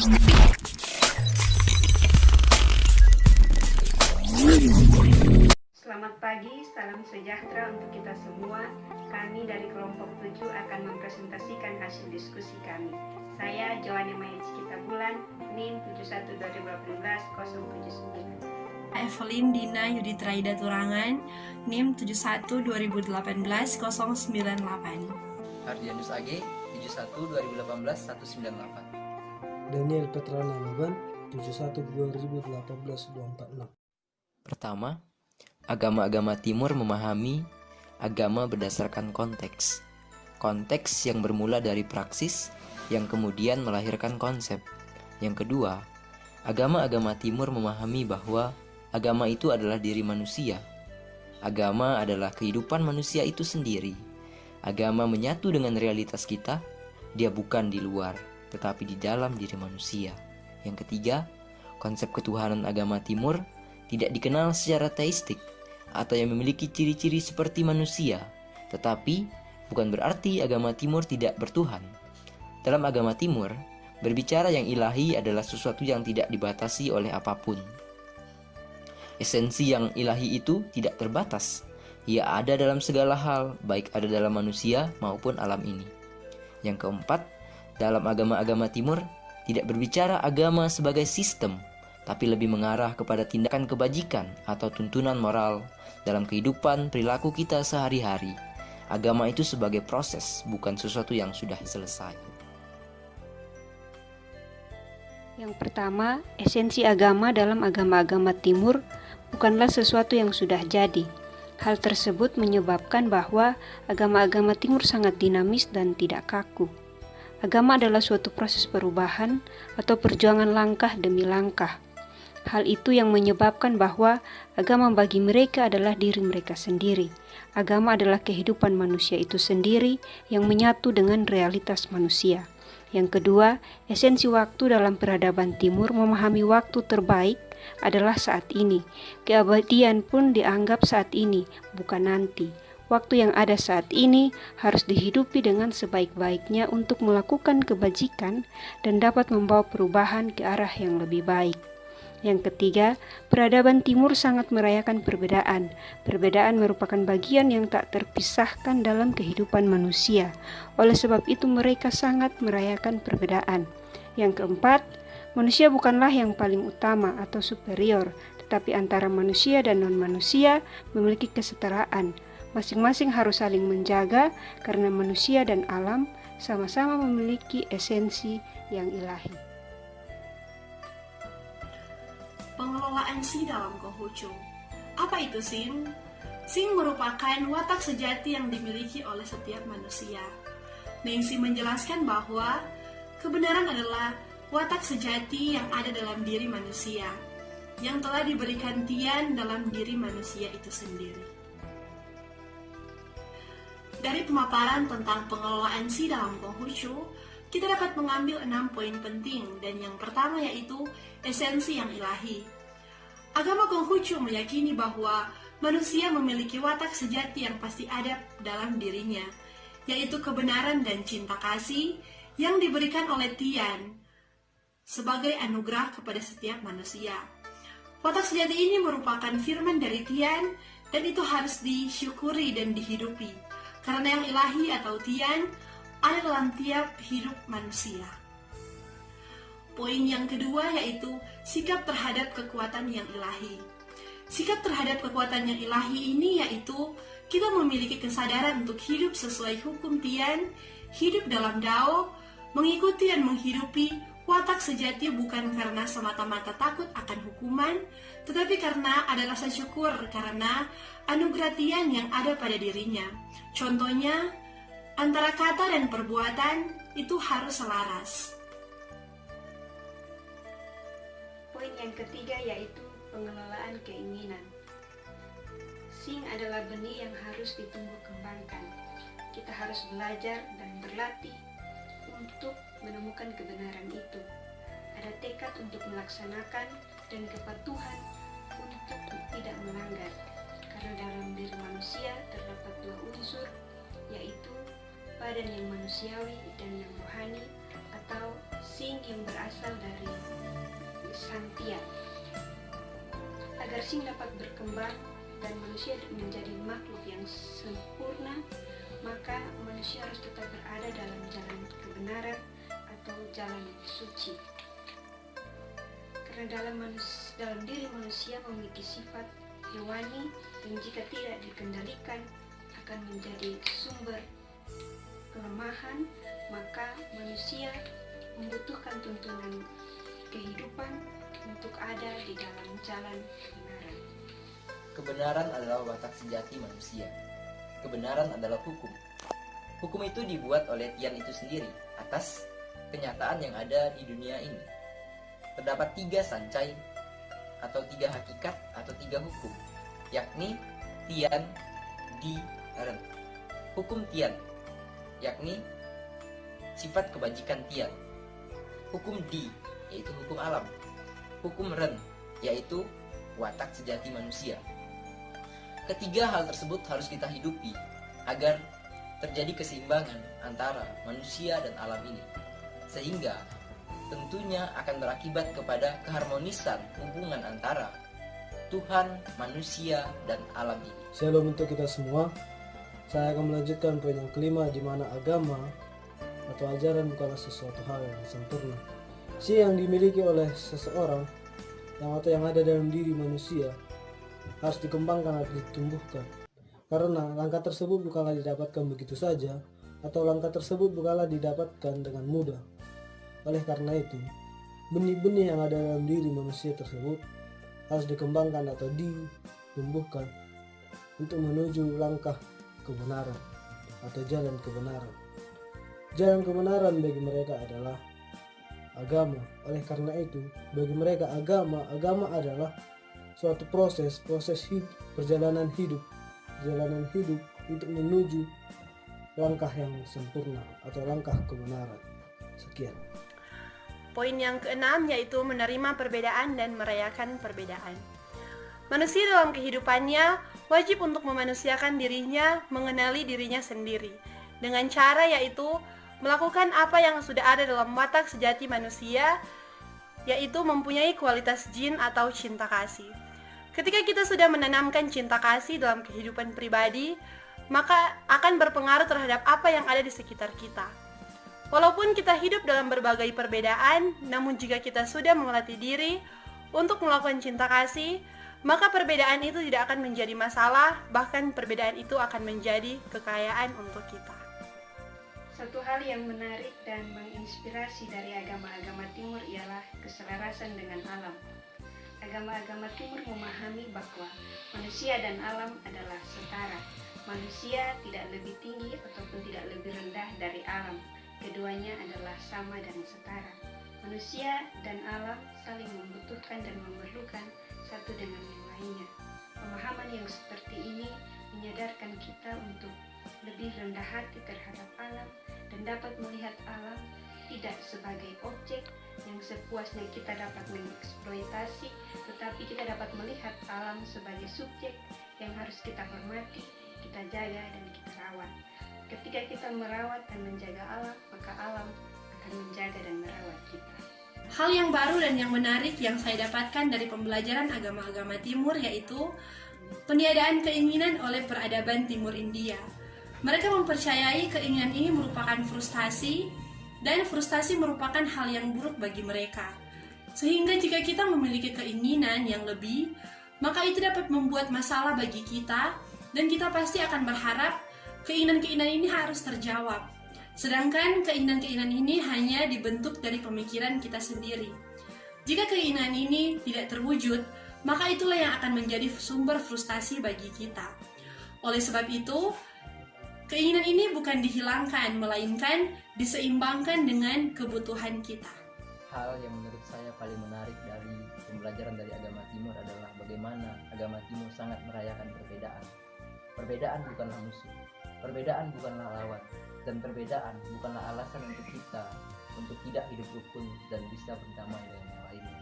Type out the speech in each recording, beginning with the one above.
Selamat pagi, salam sejahtera untuk kita semua. Kami dari kelompok 7 akan mempresentasikan hasil diskusi kami. Saya Joanne Maya Cikita Bulan, NIM 71-2018-079. Evelyn Dina Yuditraida Turangan, NIM 71-2018-098. Ardianus AG 71-2018-198. Daniel Petrana Baban 71-2018-246. Pertama, agama-agama Timur memahami agama berdasarkan konteks. Konteks yang bermula dari praksis yang kemudian melahirkan konsep. Yang kedua, agama-agama Timur memahami bahwa agama itu adalah diri manusia. Agama adalah kehidupan manusia itu sendiri. Agama menyatu dengan realitas kita. Dia bukan di luar, tetapi di dalam diri manusia. Yang ketiga, konsep ketuhanan agama Timur tidak dikenal secara teistik atau yang memiliki ciri-ciri seperti manusia, tetapi bukan berarti agama Timur tidak bertuhan. Dalam agama Timur, berbicara yang ilahi adalah sesuatu yang tidak dibatasi oleh apapun. Esensi yang ilahi itu tidak terbatas. Ia ada dalam segala hal, baik ada dalam manusia maupun alam ini. Yang keempat, dalam agama-agama Timur tidak berbicara agama sebagai sistem, tapi lebih mengarah kepada tindakan kebajikan atau tuntunan moral dalam kehidupan perilaku kita sehari-hari. Agama itu sebagai proses, bukan sesuatu yang sudah selesai. Yang pertama, esensi agama dalam agama-agama Timur bukanlah sesuatu yang sudah jadi. Hal tersebut menyebabkan bahwa agama-agama Timur sangat dinamis dan tidak kaku. Agama adalah suatu proses perubahan atau perjuangan langkah demi langkah. Hal itu yang menyebabkan bahwa agama bagi mereka adalah diri mereka sendiri. Agama adalah kehidupan manusia itu sendiri yang menyatu dengan realitas manusia. Yang kedua, esensi waktu dalam peradaban Timur memahami waktu terbaik adalah saat ini. Keabadian pun dianggap saat ini, bukan nanti. Waktu yang ada saat ini harus dihidupi dengan sebaik-baiknya untuk melakukan kebajikan dan dapat membawa perubahan ke arah yang lebih baik. Yang ketiga, peradaban Timur sangat merayakan perbedaan. Perbedaan merupakan bagian yang tak terpisahkan dalam kehidupan manusia. Oleh sebab itu mereka sangat merayakan perbedaan. Yang keempat, manusia bukanlah yang paling utama atau superior, tetapi antara manusia dan non-manusia memiliki kesetaraan. Masing-masing harus saling menjaga karena manusia dan alam sama-sama memiliki esensi yang ilahi. Pengelolaan Sing dalam Konghucu. Apa itu Sing? Sing merupakan watak sejati yang dimiliki oleh setiap manusia. Nengsi menjelaskan bahwa kebenaran adalah watak sejati yang ada dalam diri manusia, yang telah diberikan Tian dalam diri manusia itu sendiri. Dari pemaparan tentang pengelolaan Sing dalam Konghucu, kita dapat mengambil 6 poin penting, dan yang pertama yaitu esensi yang ilahi. Agama Konghucu meyakini bahwa manusia memiliki watak sejati yang pasti ada dalam dirinya, yaitu kebenaran dan cinta kasih yang diberikan oleh Tian sebagai anugerah kepada setiap manusia. Watak sejati ini merupakan firman dari Tian, dan itu harus disyukuri dan dihidupi, karena yang ilahi atau Tian ada dalam tiap hidup manusia. Poin yang kedua yaitu sikap terhadap kekuatan yang ilahi. Sikap terhadap kekuatan yang ilahi ini yaitu kita memiliki kesadaran untuk hidup sesuai hukum Tian, hidup dalam Dao, mengikuti dan menghidupi watak sejati bukan karena semata-mata takut akan hukuman, tetapi karena ada rasa syukur karena anugerah Tian yang ada pada dirinya. Contohnya, antara kata dan perbuatan itu harus selaras. Poin yang ketiga yaitu pengelolaan keinginan. Sing adalah benih yang harus ditumbuh kembangkan. Kita harus belajar dan berlatih untuk menemukan kebenaran itu. Ada tekad untuk melaksanakan dan kepatuhan untuk tidak melanggar. Karena dalam diri manusia terdapat dua unsur, yaitu badan yang manusiawi dan yang rohani atau Sing yang berasal dari sang Tia. Agar Sing dapat berkembang dan manusia menjadi makhluk yang sempurna, maka manusia harus tetap berada dalam jalan kebenaran atau jalan suci. Karena dalam diri manusia memiliki sifat hewani dan jika tidak dikendalikan akan menjadi sumber kelemahan, maka manusia membutuhkan tuntunan kehidupan untuk ada di dalam jalan kebenaran. Kebenaran adalah watak sejati manusia. Kebenaran adalah hukum. Hukum itu dibuat oleh Tian itu sendiri atas kenyataan yang ada di dunia ini. Terdapat 3 sancai atau 3 hakikat atau 3 hukum, yakni Tian, Di, Ren. Hukum Tian, yakni sifat kebajikan Tian. Hukum Di, yaitu hukum alam. Hukum Ren, yaitu watak sejati manusia. Ketiga hal tersebut harus kita hidupi agar terjadi keseimbangan antara manusia dan alam ini, sehingga tentunya akan berakibat kepada keharmonisan hubungan antara Tuhan, manusia, dan alam ini. Shalom untuk kita semua. Saya akan melanjutkan poin yang kelima, di mana agama atau ajaran bukanlah sesuatu hal yang sempurna. Yang dimiliki oleh seseorang yang ada dalam diri manusia harus dikembangkan atau ditumbuhkan. Karena langkah tersebut bukanlah didapatkan begitu saja, atau langkah tersebut bukanlah didapatkan dengan mudah. Oleh karena itu, benih-benih yang ada dalam diri manusia tersebut harus dikembangkan atau ditumbuhkan untuk menuju langkah kebenaran atau jalan kebenaran. Jalan kebenaran bagi mereka adalah agama. Oleh karena itu, bagi mereka agama adalah suatu proses hidup, perjalanan hidup untuk menuju langkah yang sempurna atau langkah kebenaran. Sekian. Poin yang keenam yaitu menerima perbedaan dan merayakan perbedaan. Manusia dalam kehidupannya wajib untuk memanusiakan dirinya, mengenali dirinya sendiri, dengan cara yaitu melakukan apa yang sudah ada dalam watak sejati manusia, yaitu mempunyai kualitas jin atau cinta kasih. Ketika kita sudah menanamkan cinta kasih dalam kehidupan pribadi, maka akan berpengaruh terhadap apa yang ada di sekitar kita. Walaupun kita hidup dalam berbagai perbedaan, namun jika kita sudah melatih diri untuk melakukan cinta kasih, maka perbedaan itu tidak akan menjadi masalah, bahkan perbedaan itu akan menjadi kekayaan untuk kita. Satu hal yang menarik dan menginspirasi dari agama-agama Timur ialah keselarasan dengan alam. Agama-agama Timur memahami bahwa manusia dan alam adalah setara. Manusia tidak lebih tinggi ataupun tidak lebih rendah dari alam. Keduanya adalah sama dan setara. Manusia dan alam saling membutuhkan dan memerlukan satu dengan yang lainnya. Pemahaman yang seperti ini menyadarkan kita untuk lebih rendah hati terhadap alam dan dapat melihat alam tidak sebagai objek yang sepuasnya kita dapat mengeksploitasi, tetapi kita dapat melihat alam sebagai subjek yang harus kita hormati, kita jaga dan kita rawat. Ketika kita merawat dan menjaga alam, maka alam akan menjaga dan merawat kita. Hal yang baru dan yang menarik yang saya dapatkan dari pembelajaran agama-agama Timur yaitu peniadaan keinginan oleh peradaban Timur India. Mereka mempercayai keinginan ini merupakan frustasi, dan frustasi merupakan hal yang buruk bagi mereka. Sehingga jika kita memiliki keinginan yang lebih, maka itu dapat membuat masalah bagi kita, dan kita pasti akan berharap keinginan-keinginan ini harus terjawab. Sedangkan keinginan-keinginan ini hanya dibentuk dari pemikiran kita sendiri. Jika keinginan ini tidak terwujud, maka itulah yang akan menjadi sumber frustasi bagi kita. Oleh sebab itu, keinginan ini bukan dihilangkan, melainkan diseimbangkan dengan kebutuhan kita. Hal yang menurut saya paling menarik dari pembelajaran dari agama Timur adalah bagaimana agama Timur sangat merayakan perbedaan. Perbedaan bukanlah musuh. Perbedaan bukanlah lawan, dan perbedaan bukanlah alasan untuk kita untuk tidak hidup rukun dan bisa berdamai dengan yang lainnya.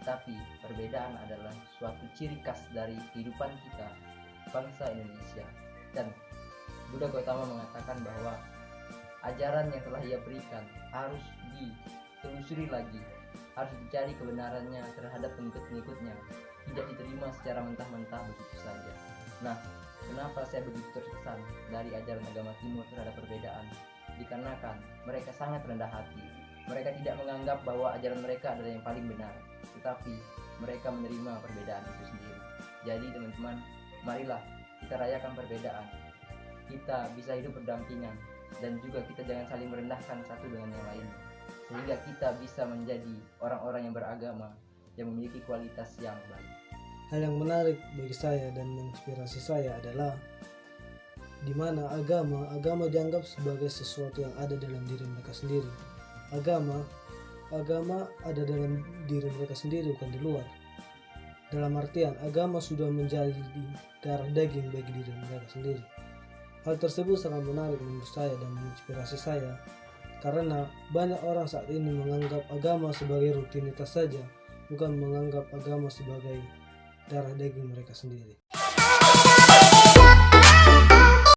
Tetapi perbedaan adalah suatu ciri khas dari kehidupan kita, bangsa Indonesia. Dan Buddha Gautama mengatakan bahwa ajaran yang telah ia berikan harus ditelusuri lagi, harus dicari kebenarannya terhadap pengikut-pengikutnya, tidak diterima secara mentah-mentah begitu saja. Nah, kenapa saya begitu terkesan dari ajaran agama Timur terhadap perbedaan? Dikarenakan mereka sangat rendah hati. Mereka tidak menganggap bahwa ajaran mereka adalah yang paling benar, tetapi mereka menerima perbedaan itu sendiri. Jadi teman-teman, marilah kita rayakan perbedaan. Kita bisa hidup berdampingan, dan juga kita jangan saling merendahkan satu dengan yang lain, sehingga kita bisa menjadi orang-orang yang beragama, yang memiliki kualitas yang baik. Hal yang menarik bagi saya dan menginspirasi saya adalah di mana agama dianggap sebagai sesuatu yang ada dalam diri mereka sendiri. Agama ada dalam diri mereka sendiri, bukan di luar. Dalam artian, agama sudah menjadi darah daging bagi diri mereka sendiri. Hal tersebut sangat menarik menurut saya dan menginspirasi saya, karena banyak orang saat ini menganggap agama sebagai rutinitas saja, bukan menganggap agama sebagai darah daging mereka sendiri.